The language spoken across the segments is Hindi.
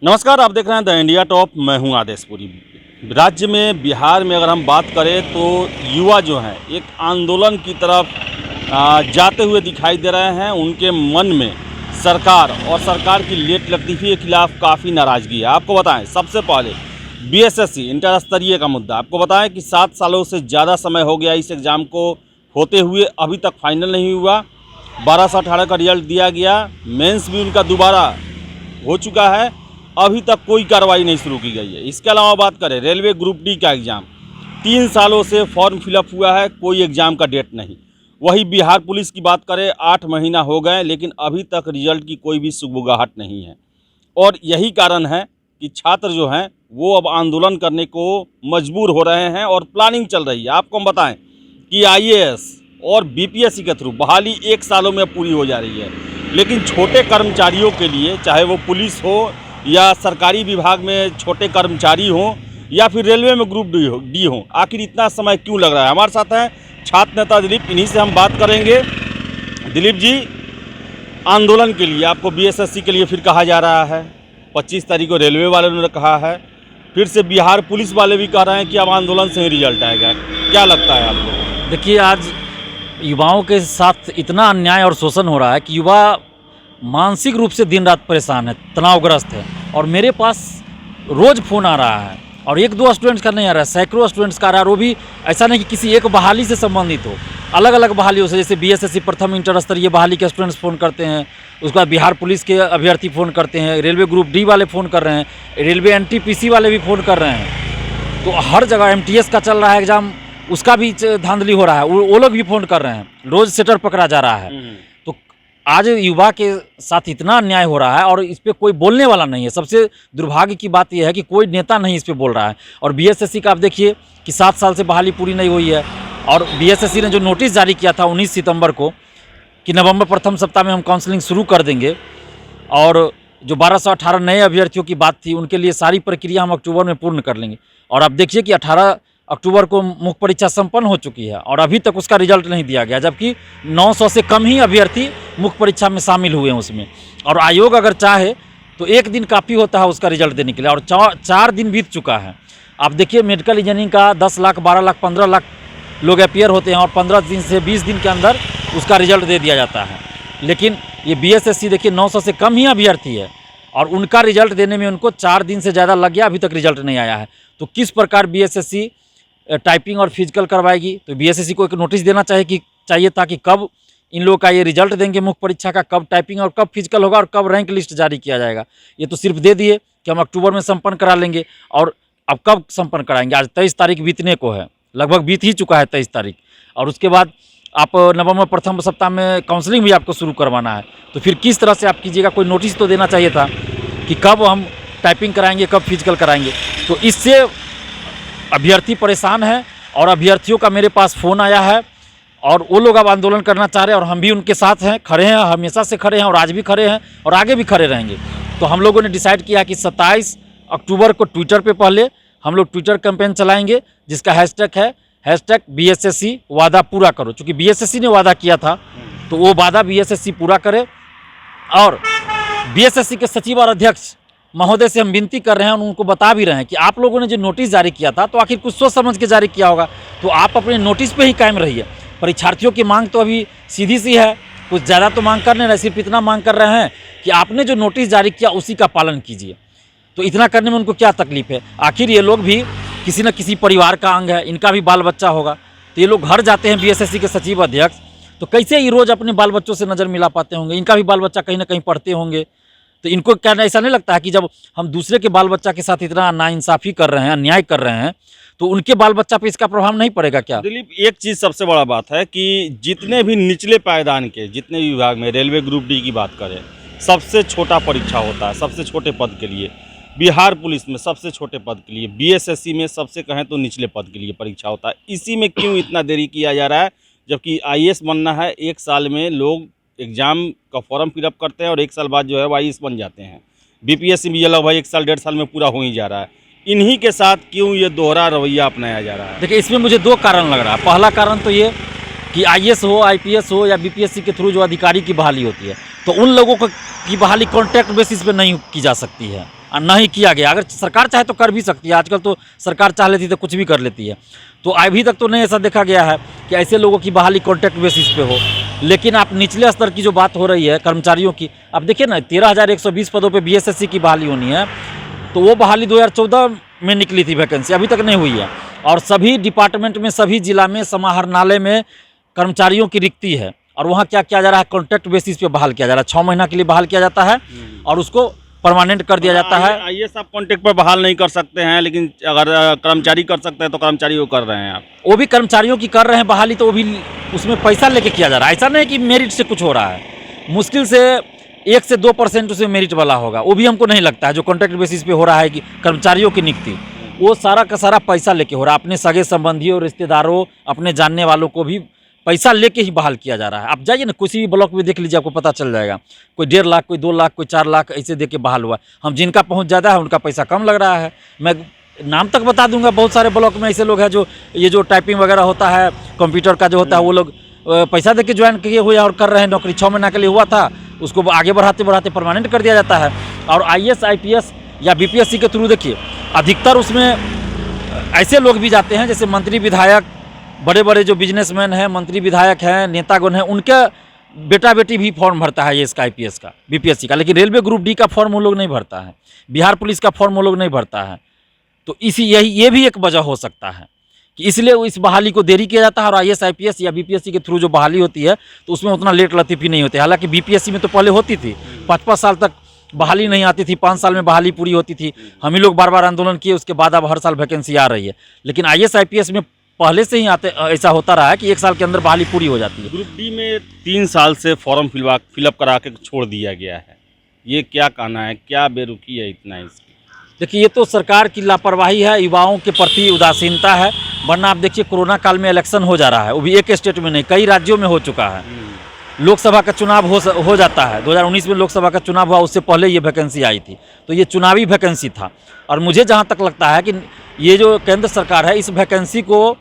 नमस्कार, आप देख रहे हैं द इंडिया टॉप। मैं हूं आदेशपुरी। राज्य में बिहार में अगर हम बात करें तो युवा जो हैं एक आंदोलन की तरफ जाते हुए दिखाई दे रहे हैं। उनके मन में सरकार और सरकार की लेट लतीफ़ी के खिलाफ काफ़ी नाराज़गी है। आपको बताएं, सबसे पहले बीएसएससी इंटर स्तरीय का मुद्दा आपको बताएं कि 7 सालों से ज़्यादा समय हो गया इस एग्ज़ाम को होते हुए, अभी तक फाइनल नहीं हुआ। 12 से 18 का रिजल्ट दिया गया, मेंस भी उनका दोबारा हो चुका है, अभी तक कोई कार्रवाई नहीं शुरू की गई है। इसके अलावा बात करें रेलवे ग्रुप डी का एग्ज़ाम, 3 सालों से फॉर्म फिलअप हुआ है, कोई एग्ज़ाम का डेट नहीं। वही बिहार पुलिस की बात करें, 8 महीना हो गए लेकिन अभी तक रिजल्ट की कोई भी सुगबुगाहट नहीं है। और यही कारण है कि छात्र जो हैं वो अब आंदोलन करने को मजबूर हो रहे हैं और प्लानिंग चल रही है। आपको हम बताएं कि आईएएस और बीपीएससी के थ्रू बहाली 1 सालों में पूरी हो जा रही है, लेकिन छोटे कर्मचारियों के लिए, चाहे वो पुलिस हो या सरकारी विभाग में छोटे कर्मचारी हों या फिर रेलवे में ग्रुप डी हो, आखिर इतना समय क्यों लग रहा है। हमारे साथ हैं छात्र नेता दिलीप, इन्हीं से हम बात करेंगे। दिलीप जी, आंदोलन के लिए आपको बीएसएससी के लिए फिर कहा जा रहा है, 25 तारीख को रेलवे वालों ने कहा है, फिर से बिहार पुलिस वाले भी कह रहे हैं कि अब आंदोलन से ही रिजल्ट आएगा। क्या लगता है आपको? देखिए, आज युवाओं के साथ इतना अन्याय और शोषण हो रहा है कि युवा मानसिक रूप से दिन रात परेशान है, तनावग्रस्त है। और मेरे पास रोज़ फ़ोन आ रहा है, और 1-2 स्टूडेंट्स का नहीं आ रहा है, सैकड़ों स्टूडेंट्स का आ रहा है। वो भी ऐसा नहीं कि किसी एक बहाली से संबंधित हो, अलग अलग बहालियों से। जैसे बीएसएससी प्रथम इंटर स्तरीय बहाली के स्टूडेंट्स फ़ोन करते हैं, उसके बाद बिहार पुलिस के अभ्यर्थी फ़ोन करते हैं, रेलवे ग्रुप डी वाले फ़ोन कर रहे हैं, रेलवे एनटीपीसी वाले भी फ़ोन कर रहे हैं। तो हर जगह एमटीएस का चल रहा है एग्ज़ाम, उसका भी धांधली हो रहा है, वो लोग भी फ़ोन कर रहे हैं, रोज़ सेटर पकड़ा जा रहा है। तो आज युवा के साथ इतना अन्याय हो रहा है और इस पर कोई बोलने वाला नहीं है। सबसे दुर्भाग्य की बात यह है कि कोई नेता नहीं इस पर बोल रहा है। और बीएसएससी का आप देखिए कि 7 साल से बहाली पूरी नहीं हुई है, और बीएसएससी ने जो नोटिस जारी किया था 19 सितंबर को कि नवंबर प्रथम सप्ताह में हम काउंसलिंग शुरू कर देंगे, और जो 12 से 18 नए अभ्यर्थियों की बात थी उनके लिए सारी प्रक्रिया हम अक्टूबर में पूर्ण कर लेंगे। और आप देखिए कि 18 अक्टूबर को मुख्य परीक्षा संपन्न हो चुकी है और अभी तक उसका रिजल्ट नहीं दिया गया, जबकि 900 से कम ही अभ्यर्थी मुख्य परीक्षा में शामिल हुए हैं उसमें। और आयोग अगर चाहे तो 1 दिन काफ़ी होता है उसका रिजल्ट देने के लिए, और 4 दिन बीत चुका है। आप देखिए, मेडिकल इंजीनियरिंग का 10 लाख, 12 लाख, 15 लाख लोग अपियर होते हैं और 15 दिन से 20 दिन के अंदर उसका रिजल्ट दे दिया जाता है। लेकिन ये बीएसएससी देखिए 900 से कम ही अभ्यर्थी है और उनका रिजल्ट देने में उनको 4 दिन से ज़्यादा लग गया, अभी तक रिजल्ट नहीं आया है। तो किस प्रकार बीएसएससी टाइपिंग और फिजिकल करवाएगी? तो बीएसएससी को एक नोटिस देना चाहिए था कि कब इन लोगों का ये रिजल्ट देंगे मुख्य परीक्षा का, कब टाइपिंग और कब फिजिकल होगा और कब रैंक लिस्ट जारी किया जाएगा। ये तो सिर्फ दे दिए कि हम अक्टूबर में संपन्न करा लेंगे, और अब कब संपन्न कराएंगे? आज 23 तारीख बीतने को है, लगभग बीत ही चुका है 23 तारीख, और उसके बाद आप नवंबर प्रथम सप्ताह में काउंसलिंग भी आपको शुरू करवाना है। तो फिर किस तरह से आप कीजिएगा? कोई नोटिस तो देना चाहिए था कि कब हम टाइपिंग कराएंगे, कब फिजिकल कराएंगे। तो इससे अभ्यर्थी परेशान है, और अभ्यर्थियों का मेरे पास फ़ोन आया है और वो लोग अब आंदोलन करना चाह रहे हैं, और हम भी उनके साथ हैं, खड़े हैं, हमेशा से खड़े हैं और आज भी खड़े हैं और आगे भी खड़े रहेंगे। तो हम लोगों ने डिसाइड किया कि 27 अक्टूबर को ट्विटर पे पहले हम लोग ट्विटर कैंपेन चलाएंगे, जिसका हैशटैग है #BSSC वादा पूरा करो। चूँकि बीएसएससी ने वादा किया था तो वो वादा बीएसएससी पूरा करे। और बीएसएससी के सचिव और अध्यक्ष महोदय से हम विनती कर रहे हैं और उनको बता भी रहे हैं कि आप लोगों ने जो नोटिस जारी किया था तो आखिर कुछ सोच समझ के जारी किया होगा, तो आप अपने नोटिस पे ही कायम रहिए। परीक्षार्थियों की मांग तो अभी सीधी सी है, कुछ ज़्यादा तो मांग कर नहीं रहे, सिर्फ इतना मांग कर रहे हैं कि आपने जो नोटिस जारी किया उसी का पालन कीजिए। तो इतना करने में उनको क्या तकलीफ है? आखिर ये लोग भी किसी न किसी परिवार का अंग है, इनका भी बाल बच्चा होगा। तो ये लोग घर जाते हैं बीएसएससी के सचिव अध्यक्ष, तो कैसे ये रोज़ अपने बाल बच्चों से नज़र मिला पाते होंगे? इनका भी बाल बच्चा कहीं ना कहीं पढ़ते होंगे। तो इनको क्या ऐसा नहीं लगता है कि जब हम दूसरे के बाल बच्चा के साथ इतना नाइंसाफ़ी कर रहे हैं, अन्याय कर रहे हैं, तो उनके बाल बच्चा पे इसका प्रभाव नहीं पड़ेगा क्या? दिलीप, एक चीज़ सबसे बड़ा बात है कि जितने भी निचले पायदान के जितने भी विभाग में रेलवे ग्रुप डी की बात करें, सबसे छोटा परीक्षा होता है सबसे छोटे पद के लिए, बिहार पुलिस में सबसे छोटे पद के लिए, बीएसएससी में सबसे कहें तो निचले पद के लिए परीक्षा होता है। इसी में क्यों इतना देरी किया जा रहा है? जबकि आईएएस बनना है, 1 साल में लोग एग्ज़ाम का फॉर्म फिलअप करते हैं और 1 साल बाद जो है वो आईएएस बन जाते हैं। बीपीएससी भी ये लगभग 1 साल 1.5 साल में पूरा हो ही जा रहा है। इन्हीं के साथ क्यों ये दोहरा रवैया अपनाया जा रहा है? देखिए, इसमें मुझे 2 कारण लग रहा है। पहला कारण तो ये कि आईएएस हो, आईपीएस हो या बीपीएससी के थ्रू जो अधिकारी की बहाली होती है, तो उन लोगों की बहाली कॉन्ट्रैक्ट बेसिस पे नहीं की जा सकती है। नहीं किया गया। अगर सरकार चाहे तो कर भी सकती है, आजकल तो सरकार चाह लेती तो कुछ भी कर लेती है। तो अभी तक तो नहीं ऐसा देखा गया है कि ऐसे लोगों की बहाली कॉन्ट्रैक्ट बेसिस पे हो। लेकिन आप निचले स्तर की जो बात हो रही है कर्मचारियों की, आप देखिए ना 13,120 पदों पे बीएसएससी की बहाली होनी है, तो वो बहाली 2014 में निकली थी वैकेंसी, अभी तक नहीं हुई है। और सभी डिपार्टमेंट में, सभी जिला में, समाहरणालय में कर्मचारियों की रिक्ति है, और वहाँ क्या किया जा रहा है, कॉन्ट्रैक्ट बेसिस पे बहाल किया जा रहा है। 6 महीना के लिए बहाल किया जाता है और उसको परमानेंट कर दिया जाता है। आईएएस आप कॉन्ट्रैक्ट पर बहाल नहीं कर सकते हैं, लेकिन अगर कर्मचारी कर सकते हैं तो कर्मचारी वो कर रहे हैं। आप वो भी कर्मचारियों की कर रहे हैं बहाली, तो वो भी उसमें पैसा लेके किया जा रहा है। ऐसा नहीं कि मेरिट से कुछ हो रहा है, मुश्किल से 1 से 2% उसमें मेरिट वाला होगा, वो भी हमको नहीं लगता है। जो कॉन्ट्रैक्ट बेसिस पे हो रहा है कि कर्मचारियों की नियुक्ति, वो सारा का सारा पैसा लेके हो रहा है। अपने सगे संबंधियों, रिश्तेदारों, अपने जानने वालों को भी पैसा लेके ही बहाल किया जा रहा है। आप जाइए ना किसी भी ब्लॉक में देख लीजिए, आपको पता चल जाएगा। कोई 1.5 लाख, कोई 2 लाख, कोई 4 लाख ऐसे दे के बहाल हुआ। हम जिनका पहुंच ज़्यादा है उनका पैसा कम लग रहा है। मैं नाम तक बता दूंगा, बहुत सारे ब्लॉक में ऐसे लोग हैं जो ये जो टाइपिंग वगैरह होता है, कंप्यूटर का जो होता है, वो लोग पैसा दे के ज्वाइन किए हुए और कर रहे हैं नौकरी। 6 महीना के लिए हुआ था, उसको आगे बढ़ाते बढ़ाते परमानेंट कर दिया जाता है। और आईएएस, आईपीएस या बीपीएससी के थ्रू देखिए, अधिकतर उसमें ऐसे लोग भी जाते हैं जैसे मंत्री विधायक, बड़े बड़े जो बिजनेसमैन हैं, मंत्री विधायक हैं, नेतागण हैं, उनका बेटा बेटी भी फॉर्म भरता है आईएएस का, आईपीएस का, बीपीएससी का। लेकिन रेलवे ग्रुप डी का फॉर्म वो लोग नहीं भरता है, बिहार पुलिस का फॉर्म वो लोग नहीं भरता है। तो ये भी एक वजह हो सकता है कि इसलिए इस बहाली को देरी किया जाता है। और आईएएस, आईपीएस या बीपीएससी के थ्रू जो बहाली होती है तो उसमें उतना लेट लतीफ़ी नहीं होती। हालांकि बीपीएससी में तो पहले होती थी, 5-5 साल तक बहाली नहीं आती थी, 5 साल में बहाली पूरी होती थी। हम ही लोग बार बार आंदोलन किए, उसके बाद अब हर साल वैकेंसी आ रही है। लेकिन आईएएस, आईपीएस में पहले से ही ऐसा होता रहा है कि 1 साल के अंदर बहाली पूरी हो जाती है। ग्रुप डी में 3 साल से फॉर्म फिलअप करा के छोड़ दिया गया है, ये क्या कहना है, क्या बेरुखी है इतना इसकी? देखिए, ये तो सरकार की लापरवाही है, युवाओं के प्रति उदासीनता है। वरना आप देखिए कोरोना काल में इलेक्शन हो जा रहा है, वो भी एक स्टेट में नहीं, कई राज्यों में हो चुका है। लोकसभा का चुनाव हो जाता है। 2019 में लोकसभा का चुनाव हुआ, उससे पहले ये वैकेंसी आई थी, तो ये चुनावी वैकेंसी था। और मुझे जहाँ तक लगता है कि ये जो केंद्र सरकार है, इस वैकेंसी को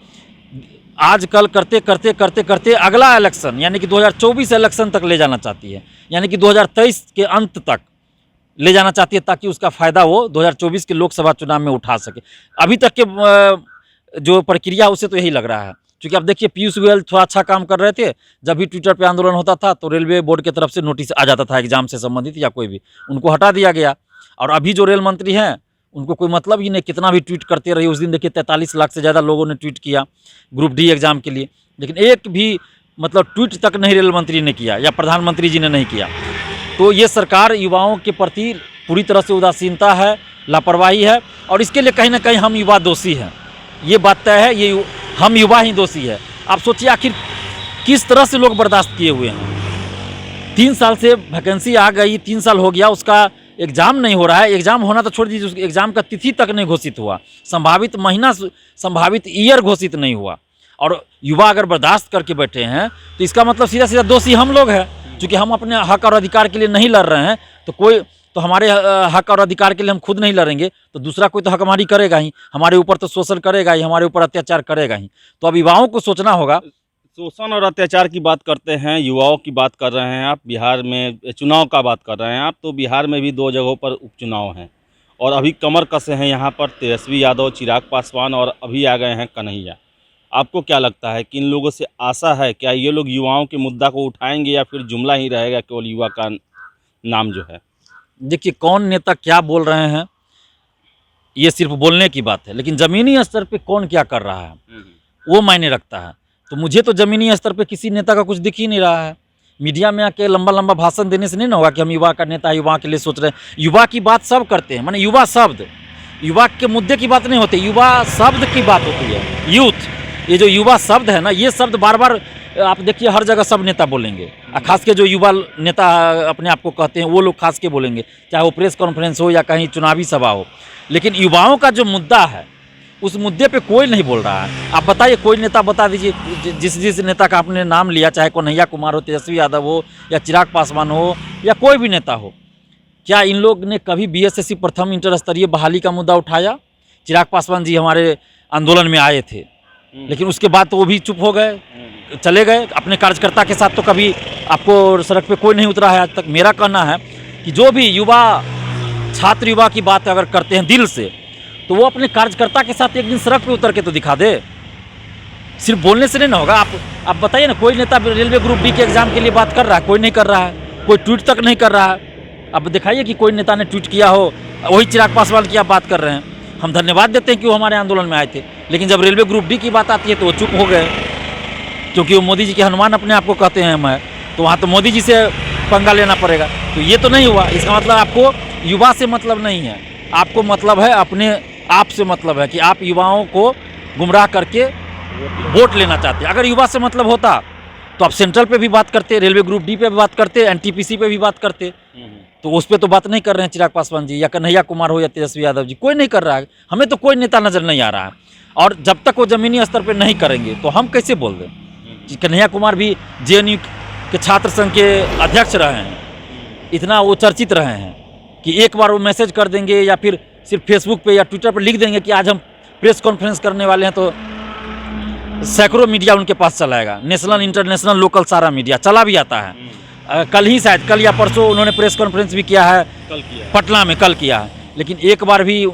आजकल करते करते करते करते अगला इलेक्शन यानी कि 2024 इलेक्शन तक ले जाना चाहती है, यानी कि 2023 के अंत तक ले जाना चाहती है, ताकि उसका फ़ायदा वो 2024 के लोकसभा चुनाव में उठा सके। अभी तक के जो प्रक्रिया उससे तो यही लग रहा है। क्योंकि अब देखिए पीयूष गोयल थोड़ा अच्छा काम कर रहे थे, जब भी ट्विटर पे आंदोलन होता था तो रेलवे बोर्ड की तरफ से नोटिस आ जाता था एग्जाम से संबंधित या कोई भी, उनको हटा दिया गया। और अभी जो रेल मंत्री हैं उनको कोई मतलब ही नहीं, कितना भी ट्वीट करते रहिए। उस दिन देखिए 43 लाख से ज़्यादा लोगों ने ट्वीट किया ग्रुप डी एग्ज़ाम के लिए, लेकिन एक भी मतलब ट्वीट तक नहीं रेल मंत्री ने किया या प्रधानमंत्री जी ने नहीं किया। तो ये सरकार युवाओं के प्रति पूरी तरह से उदासीनता है, लापरवाही है, और इसके लिए कहीं ना कहीं हम युवा दोषी हैं। ये बात तय है, ये हम युवा ही दोषी है। आप सोचिए आखिर किस तरह से लोग बर्दाश्त किए हुए हैं। 3 साल से वैकेंसी आ गई, 3 साल हो गया, उसका एग्ज़ाम नहीं हो रहा है। एग्ज़ाम होना तो छोड़ दीजिए, उस एग्ज़ाम का तिथि तक नहीं घोषित हुआ, संभावित महीना, संभावित ईयर घोषित नहीं हुआ। और युवा अगर बर्दाश्त करके बैठे हैं तो इसका मतलब सीधा सीधा दोषी हम लोग हैं। क्योंकि हम अपने हक और अधिकार के लिए नहीं लड़ रहे हैं, तो हमारे हक और अधिकार के लिए हम खुद नहीं लड़ेंगे तो दूसरा कोई तो हक हमारी करेगा ही, हमारे ऊपर तो शोषण करेगा ही, हमारे ऊपर अत्याचार करेगा ही। तो अब युवाओं को सोचना होगा। शोषण और अत्याचार की बात करते हैं, युवाओं की बात कर रहे हैं आप, बिहार में चुनाव का बात कर रहे हैं आप, तो बिहार में भी 2 जगहों पर उपचुनाव हैं और अभी कमर कसे हैं यहाँ पर तेजस्वी यादव, चिराग पासवान, और अभी आ गए हैं कन्हैया। आपको क्या लगता है कि इन लोगों से आशा है, क्या ये लोग युवाओं के मुद्दा को उठाएंगे या फिर जुमला ही रहेगा केवल युवा का नाम जो है? देखिए कौन नेता क्या बोल रहे हैं ये सिर्फ बोलने की बात है, लेकिन ज़मीनी स्तर पे कौन क्या कर रहा है वो मायने रखता है। तो मुझे तो ज़मीनी स्तर पे किसी नेता का कुछ दिख ही नहीं रहा है। मीडिया में आके लंबा लंबा भाषण देने से नहीं ना होगा कि हम युवा का नेता, युवा के लिए सोच रहे हैं। युवा की बात सब करते हैं, माने युवा शब्द, युवा के मुद्दे की बात नहीं होती, युवा शब्द की बात होती है। यूथ, ये जो युवा शब्द है ना, ये शब्द बार बार आप देखिए हर जगह सब नेता बोलेंगे, खास के जो युवा नेता अपने आप को कहते हैं वो लोग खास के बोलेंगे, चाहे वो प्रेस कॉन्फ्रेंस हो या कहीं चुनावी सभा हो। लेकिन युवाओं का जो मुद्दा है उस मुद्दे पे कोई नहीं बोल रहा है। आप बताइए, कोई नेता बता दीजिए, जिस नेता का आपने नाम लिया, चाहे कन्हैया कुमार हो, तेजस्वी यादव हो या चिराग पासवान हो या कोई भी नेता हो, क्या इन लोग ने कभी बीएसएससी प्रथम इंटर स्तरीय बहाली का मुद्दा उठाया? चिराग पासवान जी हमारे आंदोलन में आए थे, लेकिन उसके बाद तो वो भी चुप हो गए, चले गए अपने कार्यकर्ता के साथ। तो कभी आपको सड़क पे कोई नहीं उतरा है आज तक। मेरा कहना है कि जो भी युवा छात्र युवा की बात अगर करते हैं दिल से, तो वो अपने कार्यकर्ता के साथ एक दिन सड़क पे उतर के तो दिखा दे। सिर्फ बोलने से नहीं ना होगा। आप बताइए ना, कोई नेता रेलवे ग्रुप डी के एग्जाम के लिए बात कर रहा है? कोई नहीं कर रहा है, कोई ट्वीट तक नहीं कर रहा है। अब दिखाइए कि कोई नेता ने ट्वीट किया हो, वही चिराग पासवान की आप बात कर रहे हैं। हम धन्यवाद देते हैं कि वो हमारे आंदोलन में आए थे, लेकिन जब रेलवे ग्रुप डी की बात आती है तो वो चुप हो गए, क्योंकि वो मोदी जी के हनुमान अपने आप को कहते हैं मैं, तो वहाँ तो मोदी जी से पंगा लेना पड़ेगा। तो ये तो नहीं हुआ। इसका मतलब आपको युवा से मतलब नहीं है, आपको मतलब है अपने आप से मतलब है कि आप युवाओं को गुमराह करके वोट लेना चाहते हैं। अगर युवा से मतलब होता तो आप सेंट्रल पे भी बात करते, रेलवे ग्रुप डी पे भी बात करते, एनटीपीसी पे भी बात करते। तो उस पर तो बात नहीं कर रहे हैं चिराग पासवान जी, या कन्हैया कुमार हो या तेजस्वी यादव जी, कोई नहीं कर रहा है। हमें तो कोई नेता नज़र नहीं आ रहा है, और जब तक वो ज़मीनी स्तर पर नहीं करेंगे तो हम कैसे बोल दें कि कन्हैया कुमार भी जेएनयू के छात्र संघ के अध्यक्ष रहे हैं, इतना वो चर्चित रहे हैं कि एक बार वो मैसेज कर देंगे या फिर सिर्फ फेसबुक पे या ट्विटर पर लिख देंगे कि आज हम प्रेस कॉन्फ्रेंस करने वाले हैं, तो सैकड़ों मीडिया उनके पास चलाएगा, नेशनल इंटरनेशनल लोकल सारा मीडिया चला भी आता है। कल ही शायद कल या परसों उन्होंने प्रेस कॉन्फ्रेंस भी किया है, पटना में कल किया है, लेकिन एक बार भी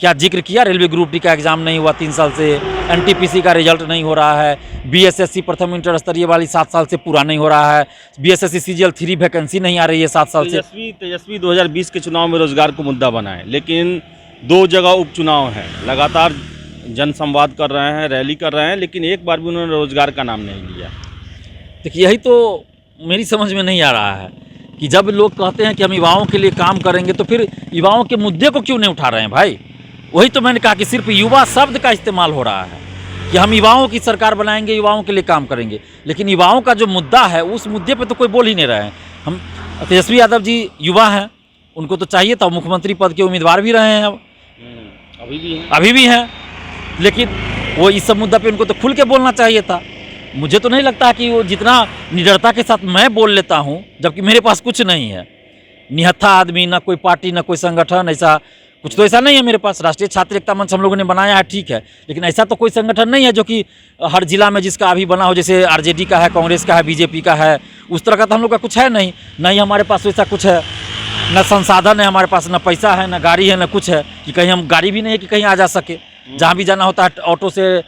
क्या जिक्र किया? रेलवे ग्रुप डी का एग्ज़ाम नहीं हुआ 3 साल से, एनटीपीसी का रिजल्ट नहीं हो रहा है, बीएसएससी प्रथम इंटर स्तरीय वाली 7 साल से पूरा नहीं हो रहा है, बीएसएससी सीजीएल 3 वैकेंसी नहीं आ रही है 7 साल से। तेजस्वी 2020 के चुनाव में रोजगार को मुद्दा बनाए, लेकिन 2 जगह उपचुनाव हैं, लगातार जनसंवाद कर रहे हैं, रैली कर रहे हैं, लेकिन एक बार भी उन्होंने रोजगार का नाम नहीं लिया। देखिए, यही तो मेरी समझ में नहीं आ रहा है कि जब लोग कहते हैं कि हम युवाओं के लिए काम करेंगे, तो फिर युवाओं के मुद्दे को क्यों नहीं उठा रहे हैं भाई? वही तो मैंने कहा कि सिर्फ युवा शब्द का इस्तेमाल हो रहा है कि हम युवाओं की सरकार बनाएंगे, युवाओं के लिए काम करेंगे, लेकिन युवाओं का जो मुद्दा है उस मुद्दे पे तो कोई बोल ही नहीं रहे हैं। हम तेजस्वी यादव जी युवा हैं, उनको तो चाहिए था, मुख्यमंत्री पद के उम्मीदवार भी रहे हैं, अब अभी भी हैं, लेकिन वो इस सब मुद्दा पे उनको तो खुल के बोलना चाहिए था। मुझे तो नहीं लगता कि वो जितना निडरता के साथ मैं बोल लेता हूँ, जबकि मेरे पास कुछ नहीं है, निहत्था आदमी, ना कोई पार्टी ना कोई संगठन, ऐसा कुछ तो ऐसा नहीं है मेरे पास। राष्ट्रीय छात्र एकता मंच हम लोगों ने बनाया है, ठीक है, लेकिन ऐसा तो कोई संगठन नहीं है जो कि हर जिला में जिसका अभी बना हो, जैसे आरजेडी का है, कांग्रेस का है, बीजेपी का है, उस तरह का तो हम लोग का कुछ है नहीं। ना ही हमारे पास वैसा कुछ है, ना संसाधन है हमारे पास, ना पैसा है, ना गाड़ी है, ना कुछ है कि कहीं हम गाड़ी भी नहीं है कि कहीं आ जा सके। जहाँ भी जाना होता है ऑटो से,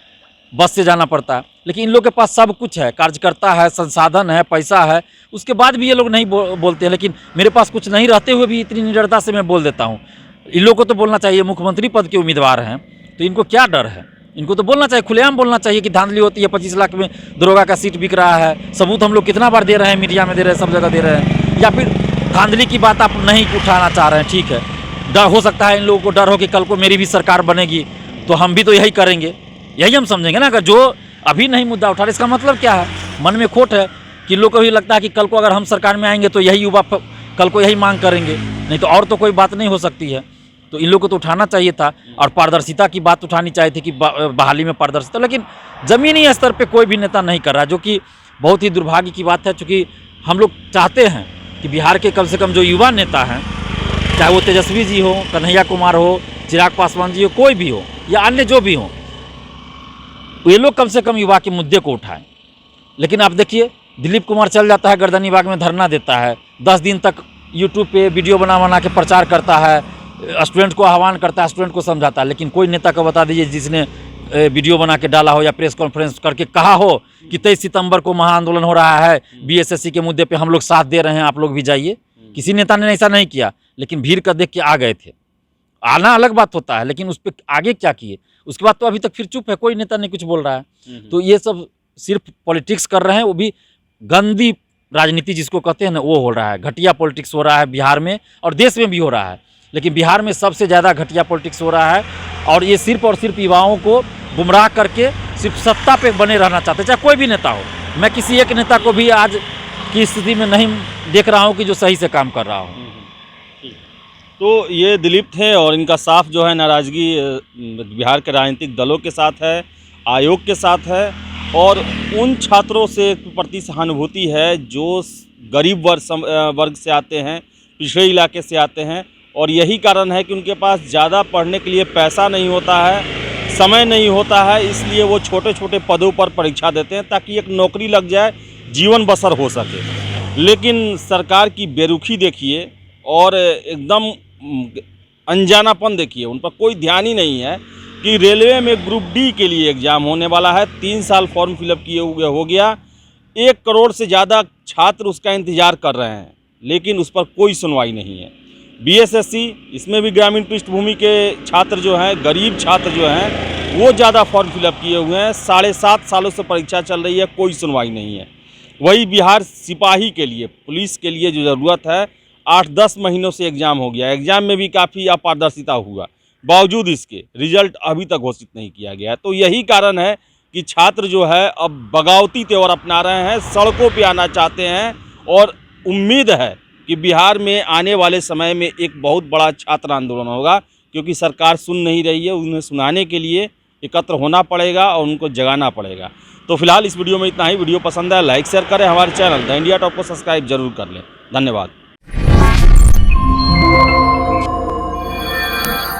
बस से जाना पड़ता है। लेकिन इन लोग के पास सब कुछ है, कार्यकर्ता है, संसाधन है, पैसा है, उसके बाद भी ये लोग नहीं बोलते हैं। लेकिन मेरे पास कुछ नहीं रहते हुए भी इतनी निडरता से मैं बोल देता हूँ। इन लोगों को तो बोलना चाहिए, मुख्यमंत्री पद के उम्मीदवार हैं, तो इनको क्या डर है? इनको तो बोलना चाहिए, खुलेआम बोलना चाहिए कि धांधली होती है, 25 लाख में दरोगा का सीट बिक रहा है। सबूत हम लोग कितना बार दे रहे हैं, मीडिया में दे रहे हैं, सब जगह दे रहे हैं। या फिर धांधली की बात आप नहीं उठाना चाह रहे हैं, ठीक है, डर हो सकता है इन लोगों को, डर हो कि कल को मेरी भी सरकार बनेगी तो हम भी तो यही करेंगे, यही हम समझेंगे ना। अगर जो अभी नहीं मुद्दा उठा रहे, इसका मतलब क्या है? मन में खोट है कि लोग को भी लगता है कि कल को अगर हम सरकार में आएंगे तो यही युवा कल को यही मांग करेंगे, नहीं तो और तो कोई बात नहीं हो सकती है। तो इन लोग को तो उठाना चाहिए था, और पारदर्शिता की बात उठानी चाहिए थी कि बहाली में पारदर्शिता, लेकिन ज़मीनी स्तर पे कोई भी नेता नहीं कर रहा, जो कि बहुत ही दुर्भाग्य की बात है। चूँकि हम लोग चाहते हैं कि बिहार के कम से कम जो युवा नेता हैं, चाहे वो तेजस्वी जी हो, कन्हैया कुमार हो, चिराग पासवान जी हो, कोई भी हो या अन्य जो भी हो, ये लोग कम से कम युवा के मुद्दे को उठाएं। लेकिन आप देखिए, दिलीप कुमार चल जाता है, गर्दनीबाग में धरना देता है, 10 दिन तक यूट्यूब पे वीडियो बना के प्रचार करता है, स्टूडेंट को आह्वान करता है, स्टूडेंट को समझाता है। लेकिन कोई नेता को बता दीजिए जिसने वीडियो बना के डाला हो या प्रेस कॉन्फ्रेंस करके कहा हो कि 23 सितंबर को महाआंदोलन हो रहा है, बीएसएससी के मुद्दे पे हम लोग साथ दे रहे हैं, आप लोग भी जाइए। किसी नेता ने ऐसा नहीं किया, लेकिन भीड़ का देख के आ गए थे। आना अलग बात होता है, लेकिन उस पर आगे क्या किए उसके बाद तो अभी तक फिर चुप है, कोई नेता नहीं कुछ बोल रहा है। तो ये सब सिर्फ पॉलिटिक्स कर रहे हैं, वो भी गंदी राजनीति जिसको कहते हैं ना, वो हो रहा है। घटिया पॉलिटिक्स हो रहा है बिहार में, और देश में भी हो रहा है, लेकिन बिहार में सबसे ज़्यादा घटिया पॉलिटिक्स हो रहा है। और ये सिर्फ और सिर्फ युवाओं को गुमराह करके सिर्फ सत्ता पे बने रहना चाहते, चाहे कोई भी नेता हो। मैं किसी एक नेता को भी आज की स्थिति में नहीं देख रहा हूँ कि जो सही से काम कर रहा हो। तो ये दिलीप थे, और इनका साफ जो है नाराज़गी बिहार के राजनीतिक दलों के साथ है, आयोग के साथ है, और उन छात्रों से प्रति सहानुभूति है जो गरीब वर्ग से आते हैं, पिछड़े इलाके से आते हैं। और यही कारण है कि उनके पास ज़्यादा पढ़ने के लिए पैसा नहीं होता है, समय नहीं होता है, इसलिए वो छोटे छोटे पदों पर परीक्षा देते हैं ताकि एक नौकरी लग जाए, जीवन बसर हो सके। लेकिन सरकार की बेरुखी देखिए, और एकदम अनजानापन देखिए, उन पर कोई ध्यान ही नहीं है कि रेलवे में ग्रुप डी के लिए एग्ज़ाम होने वाला है। 3 साल फॉर्म फिलअप किए हुए हो गया, 1 करोड़ से ज़्यादा छात्र उसका इंतज़ार कर रहे हैं, लेकिन उस पर कोई सुनवाई नहीं है। बीएसएससी, इसमें भी ग्रामीण पृष्ठभूमि के छात्र जो हैं, गरीब छात्र जो हैं, वो ज़्यादा फॉर्म फिलअप किए हुए हैं। 7.5 सालों से परीक्षा चल रही है, कोई सुनवाई नहीं है। वही बिहार सिपाही के लिए, पुलिस के लिए जो ज़रूरत है, 8-10 महीनों से एग्ज़ाम हो गया। एग्ज़ाम में भी काफ़ी अपारदर्शिता हुआ, बावजूद इसके रिजल्ट अभी तक घोषित नहीं किया गया है। तो यही कारण है कि छात्र जो है अब बगावती तेवर अपना रहे हैं, सड़कों पे आना चाहते हैं और उम्मीद है कि बिहार में आने वाले समय में एक बहुत बड़ा छात्र आंदोलन होगा, क्योंकि सरकार सुन नहीं रही है। उन्हें सुनाने के लिए एकत्र होना पड़ेगा और उनको जगाना पड़ेगा। तो फिलहाल इस वीडियो में इतना ही। वीडियो पसंद है लाइक शेयर करें, हमारे चैनल द इंडिया टॉप को सब्सक्राइब जरूर कर लें। धन्यवाद।